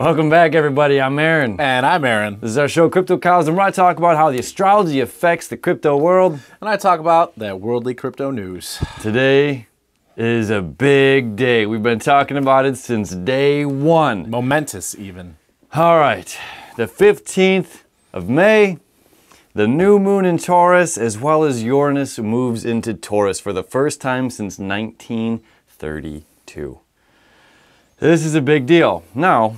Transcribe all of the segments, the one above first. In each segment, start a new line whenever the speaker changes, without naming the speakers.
Welcome back, everybody. I'm Aaron.
And I'm Aaron.
This is our show, Crypto Cows, where I talk about how the astrology affects the crypto world.
And I talk about that worldly crypto news.
Today is a big day. We've been talking about it since day one.
Momentous, even.
All right. The 15th of May, the new moon in Taurus, as well as Uranus, moves into Taurus for the first time since 1932. This is a big deal. Now,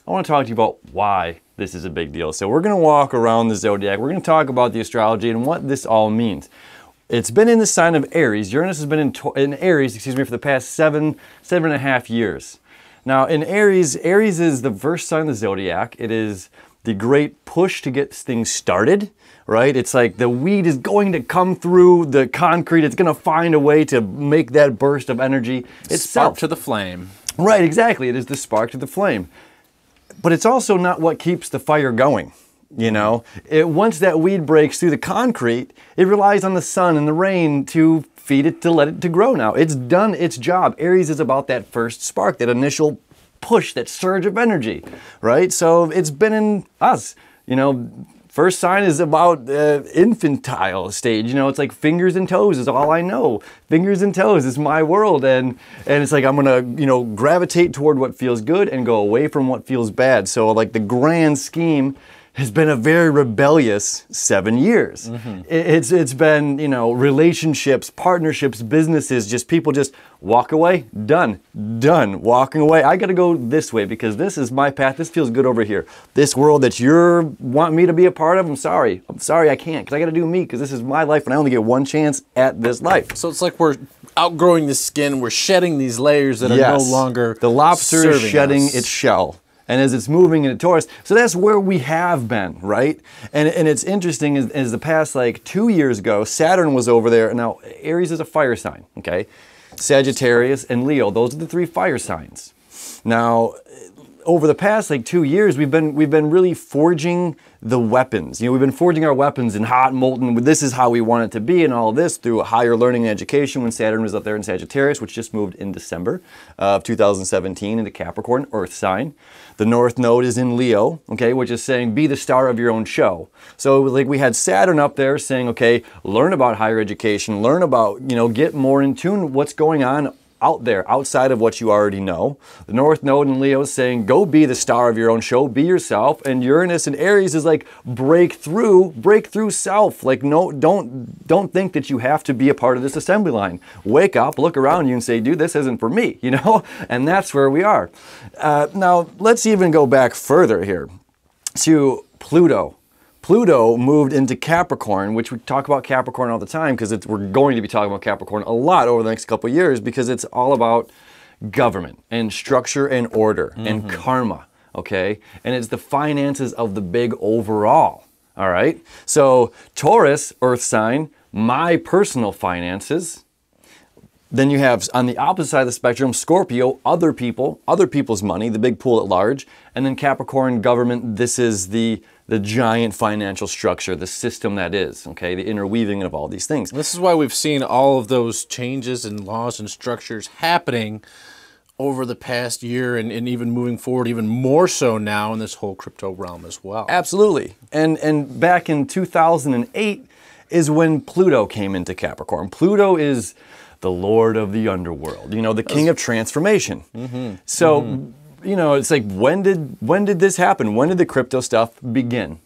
I want to talk to you about why this is a big deal. So we're going to walk around the zodiac. We're going to talk about the astrology and what this all means. It's been in the sign of Aries. Uranus has been in Aries, for the past seven and a half years. Now in Aries, Aries is the first sign of the zodiac. It is the great push to get things started, right? It's like the weed is going to come through the concrete. It's going to find a way to make that burst of energy. It's
spark to the flame.
Right, exactly. It is the spark to the flame. But it's also not what keeps the fire going, you know? Once that weed breaks through the concrete, it relies on the sun and the rain to feed it, to let it to grow now. It's done its job. Aries is about that first spark, that initial push, that surge of energy, right? So it's been in us, you know. First sign is about infantile stage, you know, it's like fingers and toes is all I know. Fingers and toes is my world, and it's like I'm gonna, you know, gravitate toward what feels good and go away from what feels bad. So like the grand scheme has been a very rebellious 7 years. It's been, you know, relationships, partnerships, businesses, just people just walk away, done, walking away. I gotta go this way because this is my path, this feels good over here. This world that you want me to be a part of, I'm sorry I can't, because I gotta do me, because this is my life and I only get one chance at this life.
So it's like we're outgrowing the skin, we're shedding these layers that are no longer
the lobster is shedding
us.
its shell. And as it's moving into Taurus, so that's where we have been, right? And it's interesting as the past like 2 years ago, Saturn was over there. Now, Aries is a fire sign, okay? Sagittarius and Leo, those are the three fire signs. Now, over the past like 2 years, we've been really forging the weapons. You know, we've been forging our weapons in hot, molten, this is how we want it to be, and all this through higher learning and education when Saturn was up there in Sagittarius, which just moved in December of 2017 into Capricorn, Earth sign. The North Node is in Leo, okay, which is saying be the star of your own show. So like we had Saturn up there saying, okay, learn about higher education, learn about, you know, get more in tune what's going on out there, outside of what you already know. The North Node in Leo is saying, go be the star of your own show, be yourself. And Uranus in Aries is like, break through self. Like, no, don't think that you have to be a part of this assembly line. Wake up, look around you and say, dude, this isn't for me, you know? And that's where we are. Now, let's even go back further here to Pluto. Pluto moved into Capricorn, which we talk about Capricorn all the time because we're going to be talking about Capricorn a lot over the next couple of years because it's all about government and structure and order and karma, okay? And it's the finances of the big overall, all right? So Taurus, Earth sign, my personal finances. Then you have, on the opposite side of the spectrum, Scorpio, other people's money, the big pool at large. And then Capricorn, government, this is the giant financial structure, the system that is, okay? The interweaving of all these things.
This is why we've seen all of those changes and laws and structures happening over the past year and even moving forward, even more so now in this whole crypto realm as well.
Absolutely. And back in 2008 is when Pluto came into Capricorn. Pluto is the lord of the underworld, you know, the king of transformation. So, you know, it's like, when did this happen? When did the crypto stuff begin?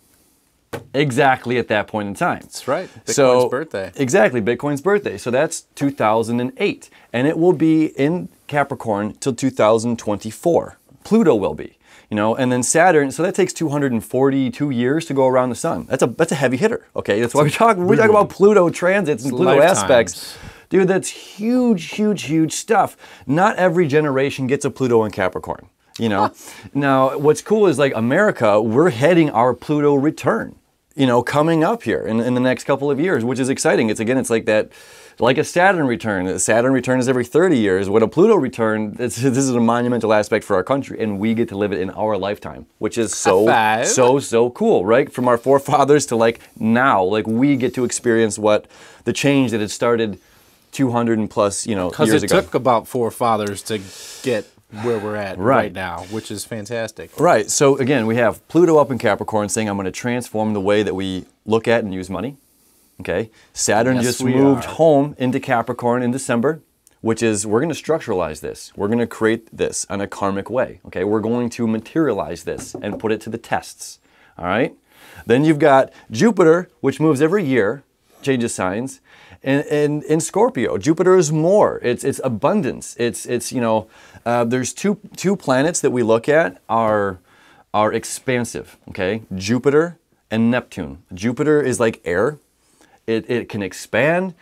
Exactly at that point in time.
That's right. Bitcoin's birthday.
Exactly, Bitcoin's birthday. So that's 2008. And it will be in Capricorn till 2024. Pluto will be. You know, and then Saturn, so that takes 242 years to go around the sun. That's a heavy hitter, okay? That's why we talk about Pluto transits and Pluto aspects. Dude, that's huge stuff. Not every generation gets a Pluto in Capricorn, you know? Now, what's cool is like America, we're heading our Pluto return, you know, coming up here in the next couple of years, which is exciting. It's like that, like a Saturn return. A Saturn return is every 30 years. What a Pluto return, this is a monumental aspect for our country, and we get to live it in our lifetime, which is so cool, right? From our forefathers to like now, like we get to experience what the change that had started 200 and plus, you know, years ago.
Because it took about forefathers to get where we're at right now, which is fantastic.
Right. So again, we have Pluto up in Capricorn saying, I'm going to transform the way that we look at and use money. Okay. Saturn just moved home into Capricorn in December, which is we're going to structuralize this. We're going to create this in a karmic way. Okay. We're going to materialize this and put it to the tests. All right. Then you've got Jupiter, which moves every year, changes signs. And in Scorpio, Jupiter is more. It's abundance. It's you know, there's two planets that we look at are expansive. Okay, Jupiter and Neptune. Jupiter is like air. It can expand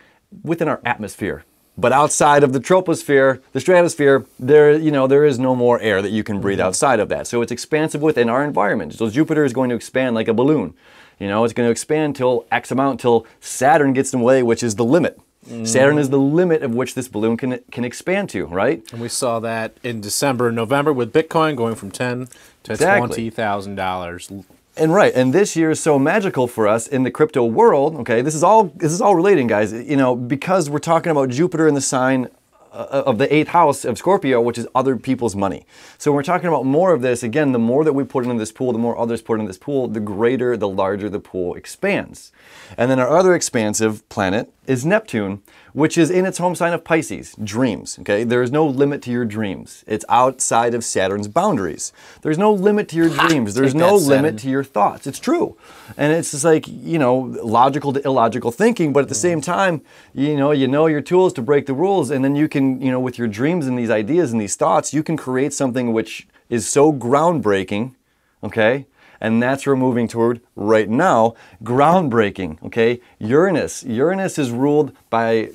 within our atmosphere, but outside of the troposphere, the stratosphere, there is no more air that you can breathe outside of that. So it's expansive within our environment. So Jupiter is going to expand like a balloon. You know, it's going to expand till X amount, till Saturn gets in the way, which is the limit. Saturn is the limit of which this balloon can expand to, right?
And we saw that in December and November with Bitcoin going from $10,000 to $20,000.
And right, and this year is so magical for us in the crypto world. Okay, this is all relating, guys. You know, because we're talking about Jupiter in the sign of the 8th house of Scorpio, which is other people's money. So when we're talking about more of this, again, the more that we put into this pool, the more others put into this pool, the greater, the larger the pool expands. And then our other expansive planet is Neptune, which is in its home sign of Pisces, dreams, okay? There is no limit to your dreams. It's outside of Saturn's boundaries. There's no limit to your dreams. There's no limit to your thoughts. It's true. And it's just like, you know, logical to illogical thinking, but at the same time, you know your tools to break the rules, and then you can, you know, with your dreams and these ideas and these thoughts, you can create something which is so groundbreaking, okay? And that's what we're moving toward right now, groundbreaking, okay? Uranus is ruled by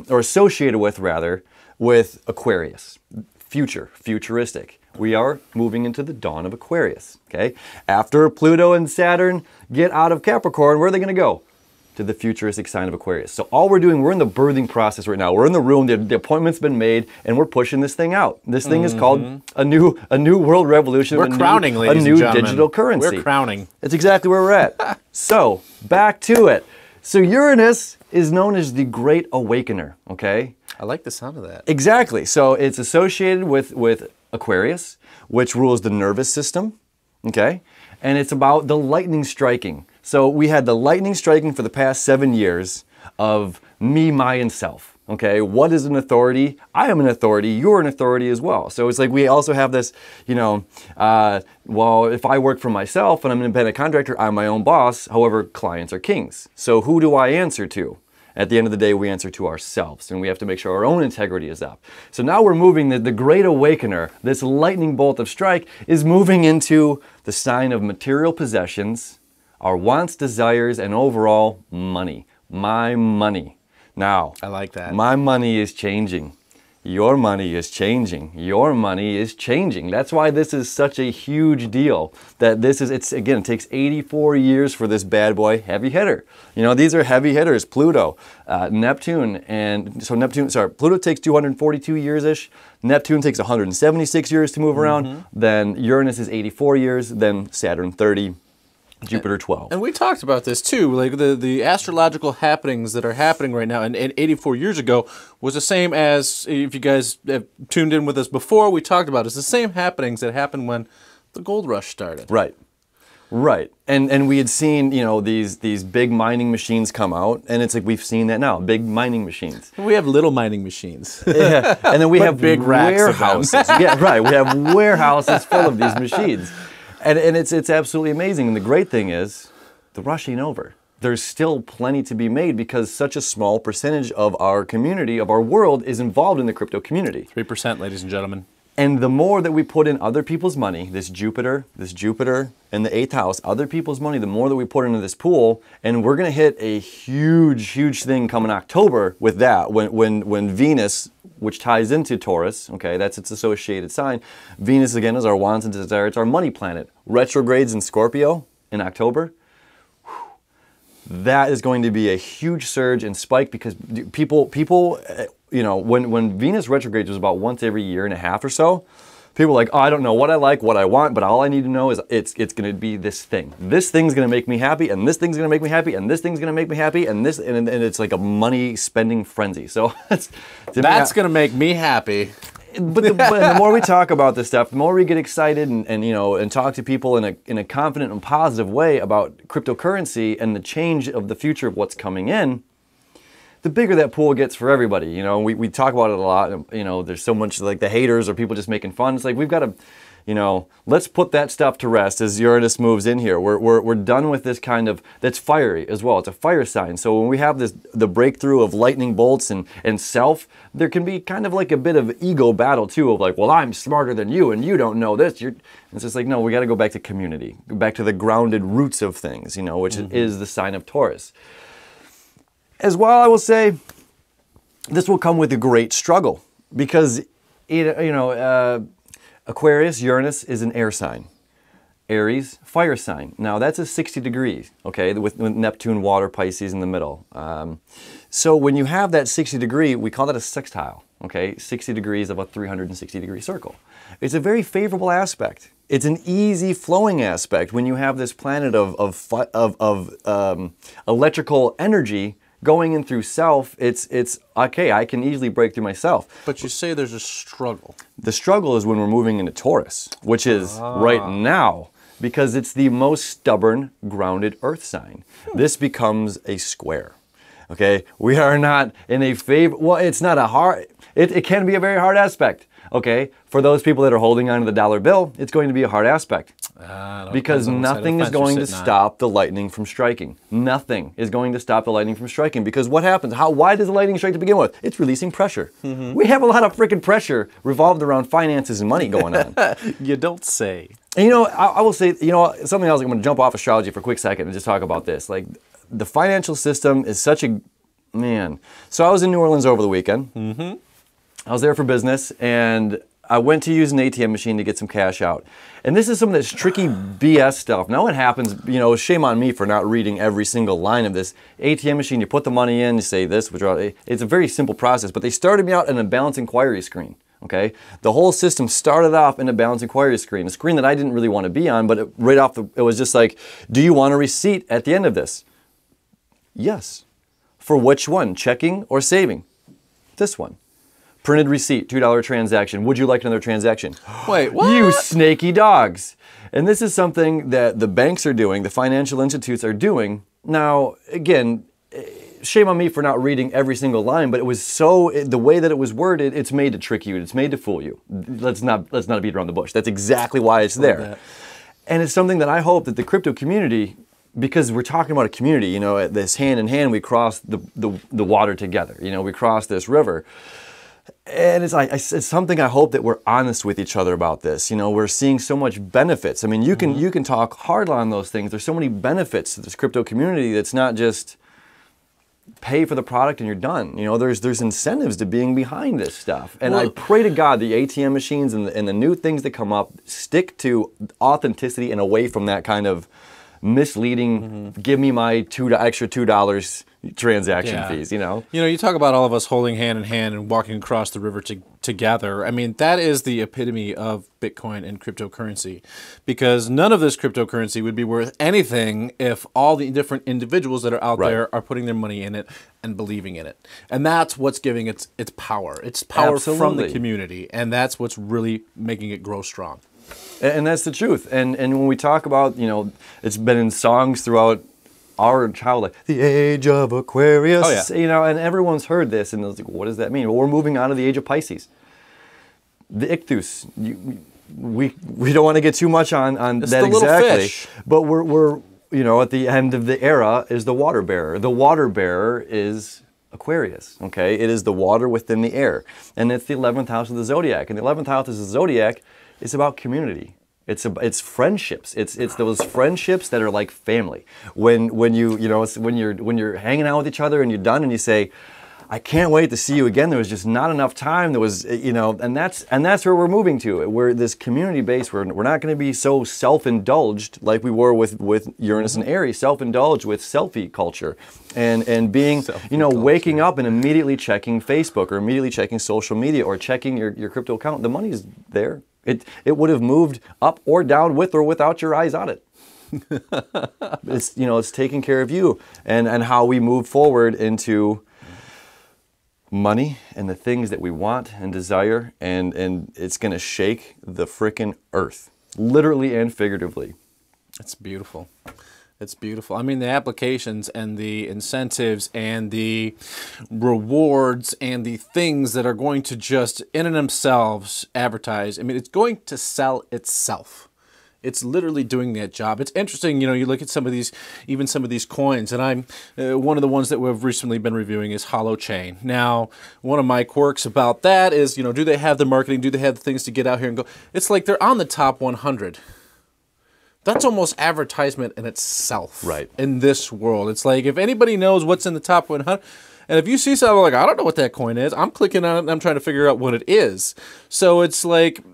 or associated with, rather, with Aquarius, futuristic. We are moving into the dawn of Aquarius, okay? After Pluto and Saturn get out of Capricorn, where are they gonna go? To the futuristic sign of Aquarius. So all we're doing, we're in the birthing process right now. We're in the room, the appointment's been made, and we're pushing this thing out. This thing is called a new world revolution.
We're crowning, ladies and gentlemen.
Digital currency.
We're crowning.
That's exactly where we're at. So, back to it. So Uranus is known as the Great Awakener, okay?
I like the sound of that.
Exactly. So it's associated with Aquarius, which rules the nervous system, okay? And it's about the lightning striking. So we had the lightning striking for the past 7 years of me, my, and self. Okay, what is an authority? I am an authority. You're an authority as well. So it's like we also have this, you know, well, if I work for myself and I'm an independent contractor, I'm my own boss. However, clients are kings. So who do I answer to? At the end of the day, we answer to ourselves, and we have to make sure our own integrity is up. So now we're moving, the Great Awakener, this lightning bolt of strike, is moving into the sign of material possessions, our wants, desires, and overall money. My money. Now,
I like that.
My money is changing. Your money is changing. Your money is changing. That's why this is such a huge deal. That again, it takes 84 years for this bad boy heavy hitter. You know, these are heavy hitters. Pluto, Neptune, Pluto takes 242 years-ish. Neptune takes 176 years to move around. Then Uranus is 84 years. Then Saturn 30. Jupiter 12.
And we talked about this too, like the astrological happenings that are happening right now and 84 years ago was the same as, if you guys have tuned in with us before, we talked about it's the same happenings that happened when the gold rush started.
Right. Right. And we had seen, you know, these big mining machines come out, and it's like we've seen that now, big mining machines.
We have little mining machines.
Yeah. And then we have
big
warehouses. Yeah, right. We have warehouses full of these machines. And it's absolutely amazing. And the great thing is, the rush ain't over. There's still plenty to be made because such a small percentage of our community, of our world, is involved in the crypto community.
3%, ladies and gentlemen.
And the more that we put in other people's money, this Jupiter in the 8th house, other people's money, the more that we put into this pool, and we're going to hit a huge thing coming October with that, when Venus, which ties into Taurus, okay, that's its associated sign. Venus, again, is our wants and desires. It's our money planet. Retrogrades in Scorpio in October. That is going to be a huge surge and spike because people, you know, when Venus retrogrades was about once every year and a half or so, people are like, oh, I don't know what I like, what I want, but all I need to know is it's going to be this thing. This thing's going to make me happy, and this thing's going to make me happy, and this thing's going to make me happy, and this, and it's like a money spending frenzy. So that's
going to make me happy.
But the more we talk about this stuff, the more we get excited and talk to people in a confident and positive way about cryptocurrency and the change of the future of what's coming in, the bigger that pool gets for everybody. You know, we talk about it a lot. You know, there's so much like the haters or people just making fun. It's like we've got to, you know, let's put that stuff to rest as Uranus moves in here. We're done with this kind of, that's fiery as well. It's a fire sign. So when we have the breakthrough of lightning bolts and self, there can be kind of like a bit of ego battle too of like, well, I'm smarter than you and you don't know this. It's just like, no, we got to go back to community, go back to the grounded roots of things, you know, which is the sign of Taurus. As well, I will say, this will come with a great struggle because, Aquarius, Uranus is an air sign. Aries, fire sign. Now that's a 60 degrees, okay, with Neptune, water, Pisces in the middle. So when you have that 60 degree, we call that a sextile, okay, 60 degrees of a 360 degree circle. It's a very favorable aspect. It's an easy flowing aspect when you have this planet of electrical energy going in through self. It's okay, I can easily break through myself.
But you say there's a struggle.
The struggle is when we're moving into Taurus, which is right now, because it's the most stubborn, grounded earth sign. This becomes a square. Okay, we are not in a favor, well, it's not a hard, it can be a very hard aspect. Okay, for those people that are holding on to the dollar bill, it's going to be a hard aspect. Because nothing is going to stop the lightning from striking. Nothing is going to stop the lightning from striking. Because what happens? Why does the lightning strike to begin with? It's releasing pressure. We have a lot of freaking pressure revolved around finances and money going on.
You don't say.
And, you know, I will say, you know, something else. I'm going to jump off astrology for a quick second and just talk about this. Like, the financial system is such a, man. So I was in New Orleans over the weekend. I was there for business, and I went to use an ATM machine to get some cash out. And this is some of this tricky BS stuff. Now what happens, you know, shame on me for not reading every single line of this. ATM machine, you put the money in, you say this, withdraw. It's a very simple process, but they started me out in a balance inquiry screen, okay? The whole system started off in a balance inquiry screen, a screen that I didn't really want to be on, but it was just like, do you want a receipt at the end of this? Yes. For which one, checking or saving? This one. Printed receipt, $2 transaction. Would you like another transaction?
Wait, what?
You snaky dogs. And this is something that the banks are doing, the financial institutes are doing. Now, again, shame on me for not reading every single line, but it was so, the way that it was worded, it's made to trick you, it's made to fool you. Let's not beat around the bush. That's exactly why it's there. And it's something that I hope that the crypto community, because we're talking about a community, you know, this hand in hand, we cross the water together. You know, we cross this river. And it's something I hope that we're honest with each other about this. You know, we're seeing so much benefits. I mean, you can talk hard on those things. There's so many benefits to this crypto community that's not just pay for the product and you're done. You know, there's incentives to being behind this stuff. And I pray to God the ATM machines and the new things that come up stick to authenticity and away from that kind of misleading, give me my extra $2 transaction fees, you know?
You know, you talk about all of us holding hand in hand and walking across the river together. I mean, that is the epitome of Bitcoin and cryptocurrency, because none of this cryptocurrency would be worth anything if all the different individuals that are out there are putting their money in it and believing in it. And that's what's giving its power. It's power from the community, and that's what's really making it grow strong.
And that's the truth. And when we talk about, you know, it's been in songs throughout our childhood, the age of Aquarius, you know, and everyone's heard this, and it's like, what does that mean? Well, we're moving on to the age of Pisces. The ichthus, we don't want to get too much on that exactly, fish. But we're, you know, at the end of the era is the water bearer. The water bearer is Aquarius, okay? It is the water within the air, and it's the 11th house of the zodiac, and the 11th house of the zodiac is about community. It's friendships. It's those friendships that are like family. When you're hanging out with each other and you're done and you say, I can't wait to see you again. There was just not enough time. There was, you know, and that's where we're moving to. We're this community base. We're not going to be so self-indulged like we were with Uranus and Aries, self-indulged with selfie culture, and being, you know, waking up and immediately checking Facebook or immediately checking social media or checking your crypto account. The money's there. It would have moved up or down with or without your eyes on it. It's taking care of you and how we move forward into money and the things that we want and desire, and it's going to shake the frickin' earth, literally and figuratively.
It's beautiful. It's beautiful. I mean, the applications and the incentives and the rewards and the things that are going to just in and themselves advertise. I mean, it's going to sell itself. It's literally doing that job. It's interesting, you know, you look at some of these, even some of these coins, and I'm one of the ones that we've recently been reviewing is Hollow Chain. Now, one of my quirks about that is, you know, do they have the marketing? Do they have the things to get out here and go? It's like they're on the top 100. That's almost advertisement in itself.
Right.
In this world. It's like if anybody knows what's in the top 100, and if you see something like, I don't know what that coin is, I'm clicking on it and I'm trying to figure out what it is. So it's like,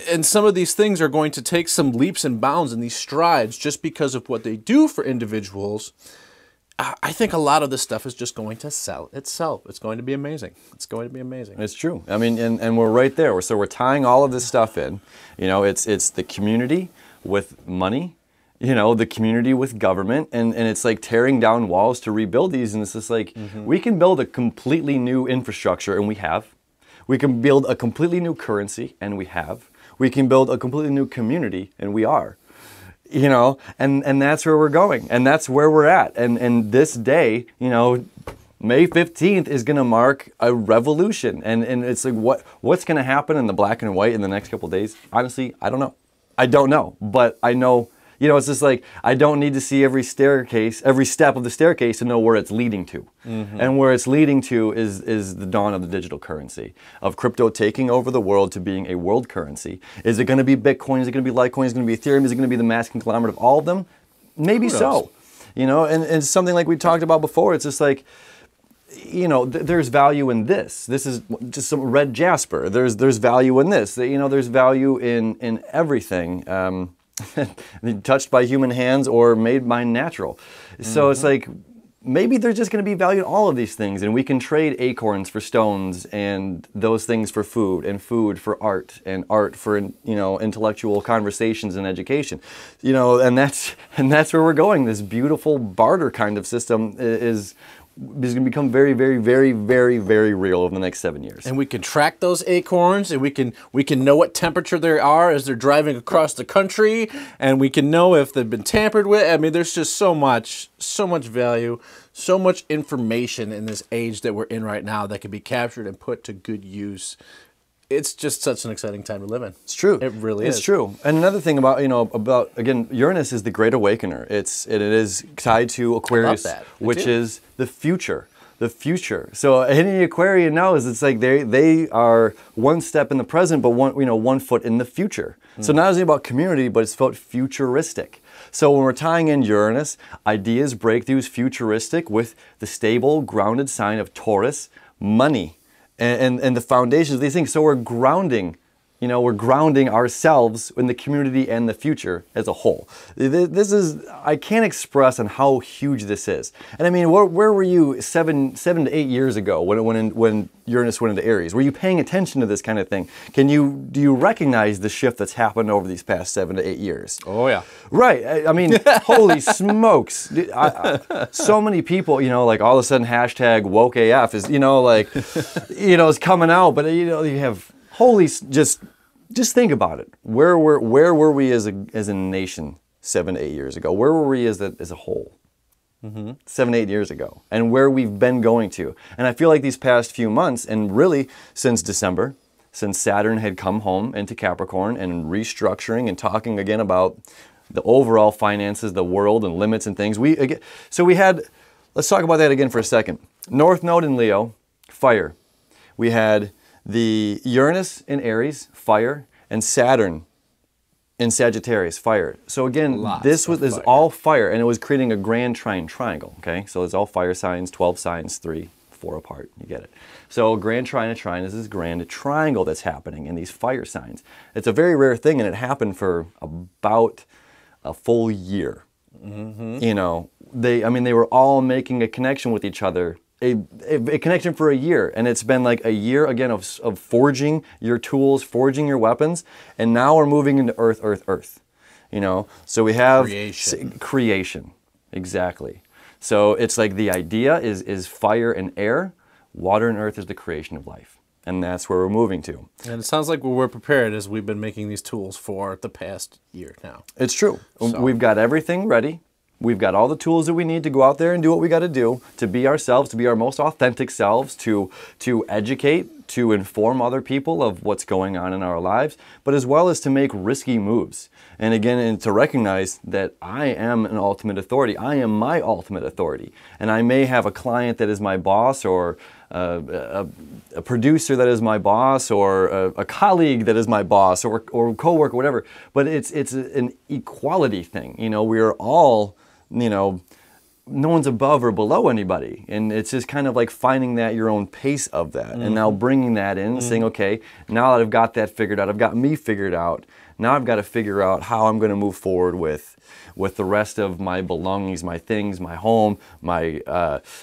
and some of these things are going to take some leaps and bounds and these strides just because of what they do for individuals. I think a lot of this stuff is just going to sell itself. It's going to be amazing. It's going to be amazing.
It's true. I mean, and we're right there. So we're tying all of this stuff in. You know, it's the community with money, you know, the community with government, and it's like tearing down walls to rebuild these, and it's just like, we can build a completely new infrastructure, and we have. We can build a completely new currency, and we have. We can build a completely new community, and we are. You know, and that's where we're going, and that's where we're at, and this day, you know, May 15th is going to mark a revolution, and it's like, what's going to happen in the black and white in the next couple of days? Honestly, I don't know. I don't know, but I know, you know, it's just like, I don't need to see every staircase, every step of the staircase to know where it's leading to. And where it's leading to is the dawn of the digital currency, of crypto taking over the world to being a world currency. Is it going to be Bitcoin? Is it going to be Litecoin? Is it going to be Ethereum? Is it going to be the mass conglomerate of all of them? Maybe so. You know, and it's something like we talked about before. It's just like, you know, there's value in this. This is just some red jasper. There's value in this. You know, there's value in everything, touched by human hands or made by natural. So it's like, maybe there's just going to be value in all of these things, and we can trade acorns for stones, and those things for food, and food for art, and art for, you know, intellectual conversations and education. You know, and that's where we're going. This beautiful barter kind of system is going to become very, very, very, very, very real over the next 7 years.
And we can track those acorns, and we can know what temperature they are as they're driving across the country, and we can know if they've been tampered with. I mean, there's just so much value, so much information in this age that we're in right now that can be captured and put to good use. It's just such an exciting time to live in.
It's true.
It really is.
It's true. And another thing about, you know, again, Uranus is the Great Awakener. It is tied to Aquarius, which is the future. The future. So any Aquarian knows it's like they are one step in the present, but one foot in the future. So not only about community, but it's about futuristic. So when we're tying in Uranus, ideas, breakthroughs, futuristic with the stable, grounded sign of Taurus, money. And the foundations of these things. So we're grounding, you know, we're grounding ourselves in the community and the future as a whole. This is, I can't express on how huge this is. And I mean, where were you seven to 8 years ago when Uranus went into Aries? Were you paying attention to this kind of thing? Do you recognize the shift that's happened over these past 7 to 8 years?
Oh yeah.
Right. I mean, holy smokes. So many people, you know, like all of a sudden hashtag woke AF is, you know, like, you know, is coming out, but you know, you have holy, just think about it. Where were we as a nation 7 to 8 years ago? Where were we as a whole? 7 to 8 years ago, and where we've been going to. And I feel like these past few months, and really since December, since Saturn had come home into Capricorn and restructuring and talking again about the overall finances, the world and limits and things. Let's talk about that again for a second. North Node in Leo, fire. We had the Uranus in Aries, fire, and Saturn in Sagittarius, fire. So again, this is all fire, and it was creating a grand trine triangle, okay? So it's all fire signs, 12 signs, 3, 4 apart, you get it. So a grand trine is this grand triangle that's happening in these fire signs. It's a very rare thing, and it happened for about a full year. You know, they were all making a connection with each other, a connection for a year, and it's been like a year again of forging your tools, forging your weapons, and now we're moving into earth. You know, so we have creation, exactly. So it's like the idea is fire and air Water and earth is the creation of life. And that's where we're moving to.
And it sounds like we're prepared as we've been making these tools for the past year now.
It's true.
So.
We've got everything ready. We've got all the tools that we need to go out there and do what we got to do, to be ourselves, to be our most authentic selves, to educate, to inform other people of what's going on in our lives, but as well as to make risky moves. And again, and to recognize that I am an ultimate authority. I am my ultimate authority. And I may have a client that is my boss, or a producer that is my boss, or a colleague that is my boss, or coworker, whatever. But it's an equality thing. You know, we are all, you know, no one's above or below anybody. And it's just kind of like finding that your own pace of that. And now bringing that in, saying, okay, now that I've got that figured out, I've got me figured out, now I've got to figure out how I'm going to move forward with the rest of my belongings, my things, my home, my,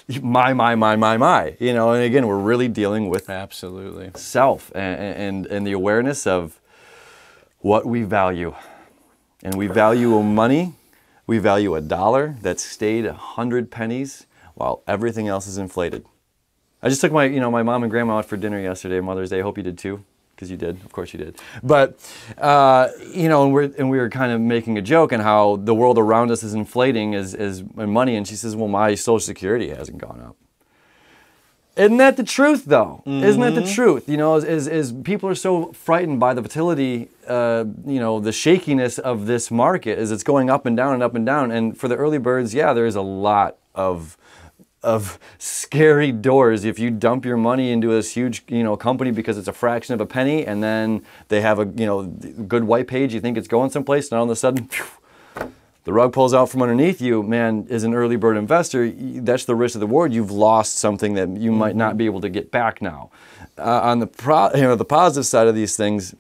you know. And again, we're really dealing with
absolutely
self and the awareness of what we value. And we value money. We value $1 that stayed 100 pennies while everything else is inflated. I just took my mom and grandma out for dinner yesterday, Mother's Day. I hope you did too, because you did. Of course you did. But you know, and we were kind of making a joke on how the world around us is inflating as money. And she says, "Well, my Social Security hasn't gone up." Isn't that the truth, though? Isn't that the truth? You know, as people are so frightened by the volatility, you know, the shakiness of this market as it's going up and down and up and down. And for the early birds, yeah, there's a lot of scary doors. If you dump your money into this huge, you know, company because it's a fraction of a penny, and then they have a, you know, good white page, you think it's going someplace, and all of a sudden, phew, the rug pulls out from underneath you. Man, as an early bird investor, that's the risk of the reward. You've lost something that you might not be able to get back now. On the the positive side of these things,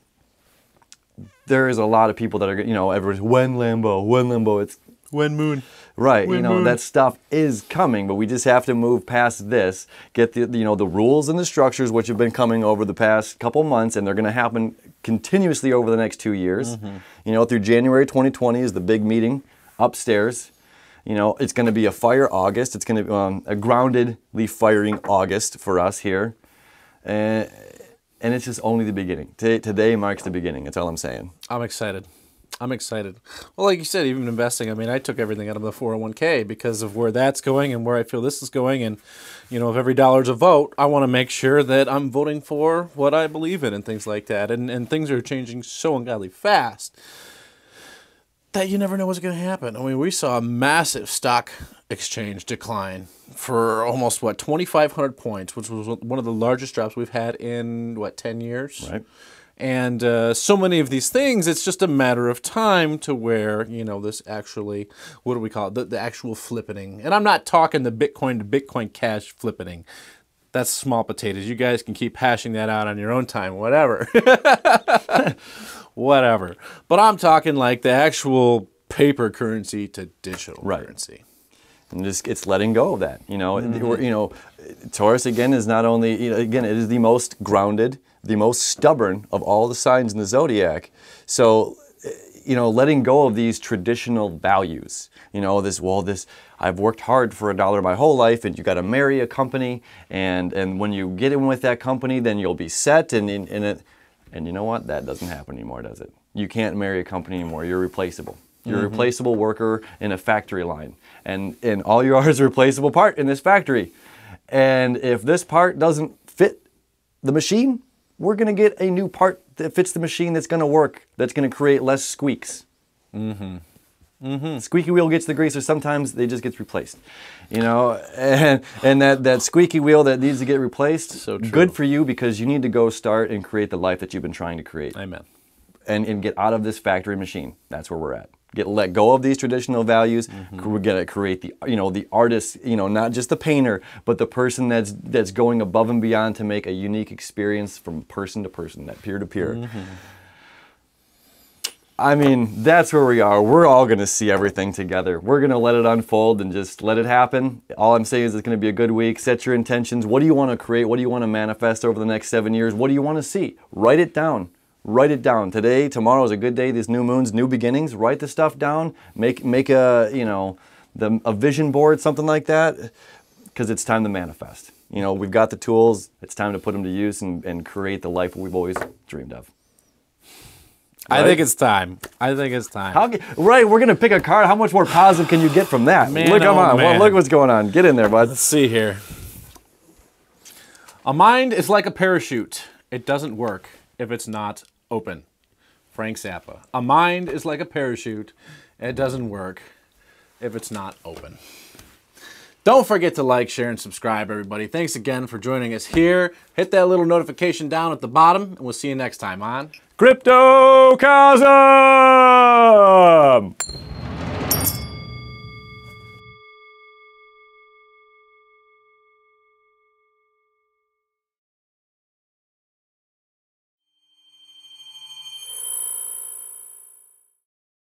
there is a lot of people that are, you know, everyone's when Lambo, it's
when moon.
Right, you know, that stuff is coming, but we just have to move past this, get the, you know, the rules and the structures which have been coming over the past couple months, and they're going to happen continuously over the next 2 years. You know, through January 2020 is the big meeting upstairs. You know, it's going to be a fire August. It's going to be a groundedly firing August for us here. And it's just only the beginning. Today marks the beginning. That's all I'm saying.
I'm excited. I'm excited. Well, like you said, even investing, I mean, I took everything out of the 401k because of where that's going and where I feel this is going. And, you know, if every dollar's a vote, I want to make sure that I'm voting for what I believe in and things like that. And things are changing so ungodly fast that you never know what's going to happen. I mean, we saw a massive stock exchange decline for almost, 2,500 points, which was one of the largest drops we've had in, 10 years?
Right.
And so many of these things, it's just a matter of time to where, you know, this actually, what do we call it, the actual flippening. And I'm not talking the Bitcoin to Bitcoin Cash flippening. That's small potatoes. You guys can keep hashing that out on your own time, whatever. Whatever. But I'm talking like the actual paper currency to digital currency.
And just it's letting go of that. You know, you know, Taurus again is not only, you know, again, it is the most grounded, the most stubborn of all the signs in the zodiac. So, you know, letting go of these traditional values. You know, this I've worked hard for $1 my whole life, and you got to marry a company, and when you get in with that company, then you'll be set. And you know what? That doesn't happen anymore, does it? You can't marry a company anymore. You're replaceable. You're a replaceable worker in a factory line, and all you are is a replaceable part in this factory. And if this part doesn't fit the machine, we're going to get a new part that fits the machine that's going to work, that's going to create less squeaks. Squeaky wheel gets the grease, or sometimes they just get replaced. You know, and that squeaky wheel that needs to get replaced,
so true.
Good for you, because you need to go start and create the life that you've been trying to create.
Amen.
And get out of this factory machine. That's where we're at. Let go of these traditional values. We're gonna create the, you know, the artist, you know, not just the painter, but the person that's going above and beyond to make a unique experience from person to person, that peer to peer. I mean, that's where we are. We're all gonna see everything together. We're gonna let it unfold and just let it happen. All I'm saying is it's gonna be a good week. Set your intentions. What do you want to create? What do you want to manifest over the next 7 years? What do you want to see? Write it down. Write it down. Today, tomorrow is a good day. These new moons, new beginnings. Write the stuff down. Make a, you know, a vision board, something like that, because it's time to manifest. You know, we've got the tools. It's time to put them to use and create the life we've always dreamed of. Right?
I think it's time. I think it's time.
Right, we're gonna pick a card. How much more positive can you get from that?
Man,
look,
oh,
on.
man.
Well, look what's going on. Get in there, bud.
Let's see here. A mind is like a parachute. It doesn't work if it's not open. Frank Zappa. A mind is like a parachute. It doesn't work if it's not open. Don't forget to like, share, and subscribe, everybody. Thanks again for joining us here. Hit that little notification down at the bottom, and we'll see you next time on
Cryptocosm!